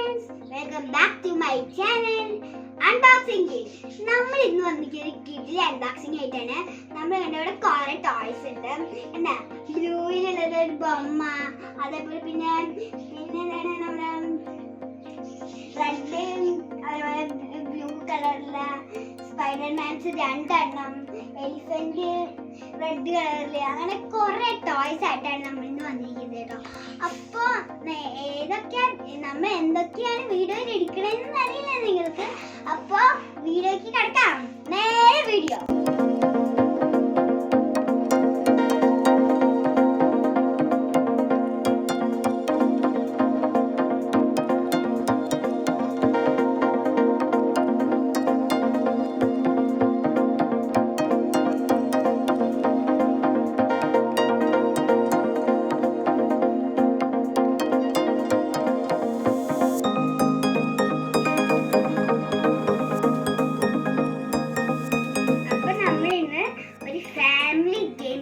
friends, welcome back to my channel Unboxing Kit. നമ്മൾ ഇന്ന് വന്നിരിക്കുന്ന കിഡിലെ അൺബോക്സിംഗ് ആയിട്ടാണ്. നമ്മൾ ഇവിടെ കുറേ ടോയ്സ് ഉണ്ട്. എന്താ ബ്ലൂയിലുള്ളത് ഒരു ബൊമ്മ, അതേപോലെ പിന്നെ എന്താണ് നമ്മുടെ റെഡ് അതുപോലെ ബ്ലൂ കളറിലുള്ള സ്പൈഡർമാൻസ് 2 എണ്ണം, എലിഫന്റ് റെഡ് കളറില്, അങ്ങനെ കുറെ ടോയ്സ് ആയിട്ടാണ് നമ്മൾ ഇന്ന് വന്നിരിക്കുന്നത് കേട്ടോ. അപ്പൊ നമ്മൾ എന്തൊക്കെയാണ് വീഡിയോയിൽ എടുക്കണമെന്ന് അറിയില്ല നിങ്ങൾക്ക്. അപ്പൊ വീഡിയോക്ക് കിടക്കാം, നേരെ വീഡിയോ.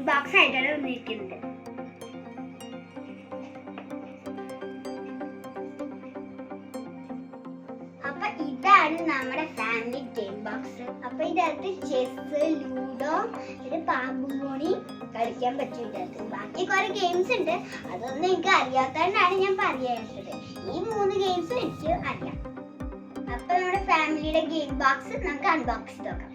ബോക്സ് ആയിട്ടാണ് വന്നിരിക്കുന്നത്. അപ്പൊ ഇതാണ് നമ്മുടെ ഫാമിലി ഗെയിം ബോക്സ്. അപ്പൊ ഇതിനകത്ത് ചെസ്, ലൂഡോ, ഒരു പാമ്പും കൂടി കളിക്കാൻ പറ്റും ഇതിനകത്ത്. ബാക്കി കുറെ ഗെയിംസ് ഉണ്ട്, അതൊന്നും എനിക്ക് അറിയാത്തതുകൊണ്ടാണ് ഞാൻ പറയാത്തത്. ഈ 3 ഗെയിംസ് എനിക്ക് അറിയാം. അപ്പൊ നമ്മുടെ ഫാമിലിയുടെ ഗെയിം ബോക്സ് നമുക്ക് അൺബോക്സ് നോക്കാം.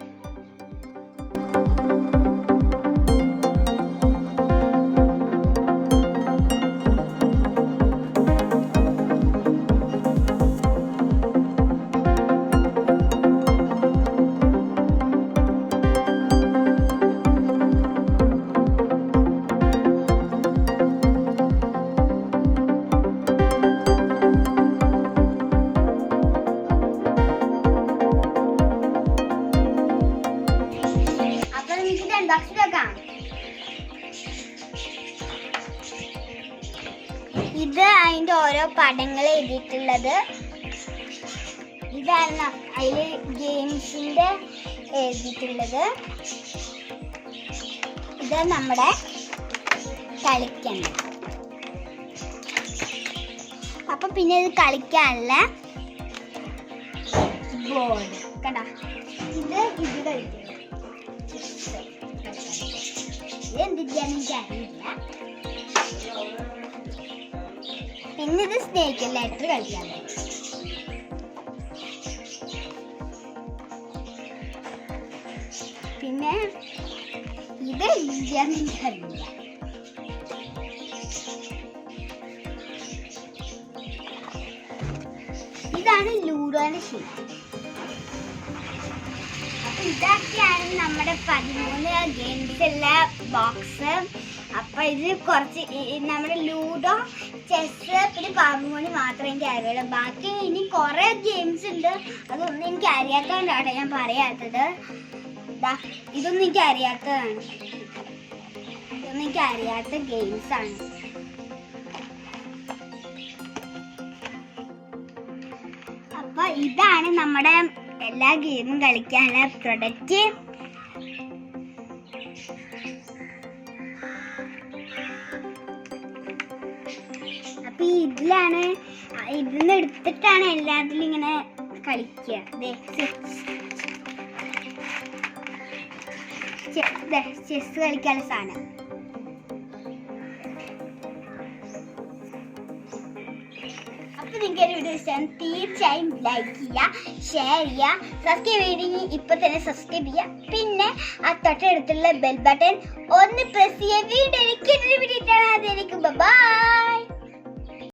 ഇത് അതിന്റെ ഓരോ പടങ്ങൾ എഴുതിയിട്ടുള്ളത്. ഇതാണ് അതില് ഗെയിംസിന്റെ എഴുതിയിട്ടുള്ളത്. ഇത് നമ്മുടെ കളിക്കണം. അപ്പൊ പിന്നെ ഇത് കളിക്കാനുള്ള ബോർഡ് കണ്ടോ. ഇത് കളിക്കണം. എന്തിനാന്ന് എനിക്കറിയില്ല. പിന്നെ ഇത് സ്നേക്ക് ലെറ്റർ കളിക്കാൻ. പിന്നെ ഇത് ഇന്ത്യന്ന് എനിക്കറിയില്ല. ഇതാണ് ലൂഡോന്റെ ഷീറ്റ്. അപ്പൊ ഇതൊക്കെയാണ് നമ്മുടെ 13 ഗെയിംസ് ഉള്ള ബോക്സ്. അപ്പൊ ഇത് കുറച്ച് നമ്മുടെ ലൂഡോ, ചെസ്, പിന്നെ പാമ്പുമണി മാത്രമേ എനിക്ക് അറിയുള്ളൂ. ബാക്കി ഇനി കുറെ ഗെയിംസ് ഉണ്ട്, അതൊന്നും എനിക്ക് അറിയാത്തതുകൊണ്ടാണ് ഞാൻ പറയാത്തത്. ഇതൊന്നും എനിക്ക് അറിയാത്തതാണ്. ഇതൊന്നും എനിക്ക് അറിയാത്ത ഗെയിംസ് ആണ്. അപ്പൊ ഇതാണ് നമ്മുടെ എല്ലാ ഗെയിമും കളിക്കാനുള്ള പ്രൊഡക്റ്റ്. അപ്പൊ ഇതിലാണ്, ഇതിന്ന് എടുത്തിട്ടാണ് എല്ലാത്തിലും ഇങ്ങനെ കളിക്കുക. ചെസ് കളിക്കാനുള്ള സാധനം. അപ്പൊ നിങ്ങൾക്ക് ഒരു വീഡിയോ ഇഷ്ടം തീർച്ചയായും ലൈക്ക് ചെയ്യുക, ഷെയർ ചെയ്യുക, സബ്സ്ക്രൈബ് ചെയ്യണമെങ്കിൽ ഇപ്പൊ തന്നെ സബ്സ്ക്രൈബ് ചെയ്യുക. പിന്നെ ആ തൊട്ടടുത്തുള്ള ബെൽ ബട്ടൺ ഒന്ന് പ്രസ് ചെയ്യുക. വീഡിയോ എനിക്ക് ബൈ.